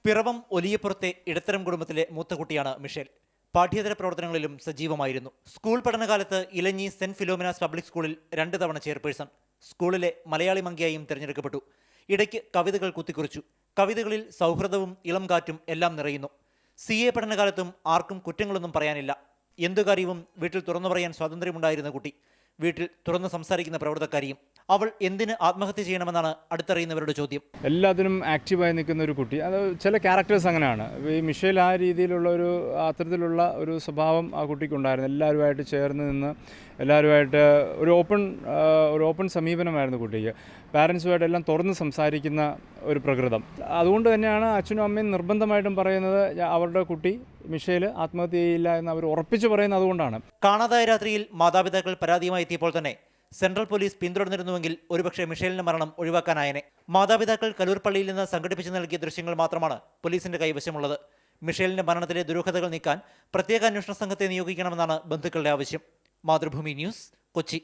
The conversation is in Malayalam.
പിറവം ഒലിയപ്പുറത്തെ ഇടത്തരം കുടുംബത്തിലെ മൂത്തകുട്ടിയാണ് മിഷേൽ. പാഠ്യേതര പ്രവർത്തനങ്ങളിലും സജീവമായിരുന്നു. സ്കൂൾ പഠനകാലത്ത് ഇലഞ്ഞി സെന്റ് ഫിലോമിനാസ് പബ്ലിക് സ്കൂളിൽ 2 തവണ ചെയർപേഴ്സൺ, സ്കൂളിലെ മലയാളി മങ്കിയായും തിരഞ്ഞെടുക്കപ്പെട്ടു. ഇടയ്ക്ക് കവിതകൾ കുത്തിക്കുറിച്ചു. കവിതകളിൽ സൗഹൃദവും ഇളം കാറ്റും എല്ലാം നിറയുന്നു. CA പഠനകാലത്തും ആർക്കും കുറ്റങ്ങളൊന്നും പറയാനില്ല. എന്തു കാര്യവും വീട്ടിൽ തുറന്നു പറയാൻ സ്വാതന്ത്ര്യമുണ്ടായിരുന്ന കുട്ടി. വീട്ടിൽ തുറന്നു സംസാരിക്കുന്ന പ്രവർത്തക്കാരിയും. അവൾ എന്തിന് ആത്മഹത്യ ചെയ്യണമെന്നാണ് അടുത്തറിയുന്നവരുടെ ചോദ്യം. എല്ലാത്തിനും ആക്റ്റീവായി നിൽക്കുന്ന ഒരു കുട്ടി. അത് ചില ക്യാരക്ടേഴ്സ് അങ്ങനെയാണ്. ഈ മിഷേൽ ആ രീതിയിലുള്ള അത്തരത്തിലുള്ള ഒരു സ്വഭാവം ആ കുട്ടിക്കുണ്ടായിരുന്നു. എല്ലാവരുമായിട്ട് ചേർന്ന് നിന്ന് എല്ലാവരുമായിട്ട് ഒരു ഓപ്പൺ സമീപനമായിരുന്നു കുട്ടിക്ക്. പാരൻസുമായിട്ട് എല്ലാം തുറന്ന് സംസാരിക്കുന്ന ഒരു പ്രകൃതം. അതുകൊണ്ട് തന്നെയാണ് അച്ഛനും അമ്മയും നിർബന്ധമായിട്ടും പറയുന്നത് അവരുടെ കുട്ടി മിഷേൽ ആത്മഹത്യ ചെയ്യില്ല എന്ന് അവർ ഉറപ്പിച്ചു പറയുന്നത് അതുകൊണ്ടാണ്. കാണാതായ രാത്രിയിൽ മാതാപിതാക്കൾ പരാതിയുമായി എത്തിയപ്പോൾ തന്നെ സെൻട്രൽ പോലീസ് പിന്തുടർന്നിരുന്നുവെങ്കിൽ ഒരുപക്ഷെ മിഷേലിന്റെ മരണം ഒഴിവാക്കാനായേനെ. മാതാപിതാക്കൾ കലൂർ പള്ളിയിൽ നിന്ന് സംഘടിപ്പിച്ച് നൽകിയ ദൃശ്യങ്ങൾ മാത്രമാണ് പോലീസിന്റെ കൈവശമുള്ളത്. മിഷേലിന്റെ മരണത്തിലെ ദുരൂഹതകൾ നീക്കാൻ പ്രത്യേക അന്വേഷണ സംഘത്തെ നിയോഗിക്കണമെന്നാണ് ബന്ധുക്കളുടെ ആവശ്യം. മാതൃഭൂമി ന്യൂസ്, കൊച്ചി.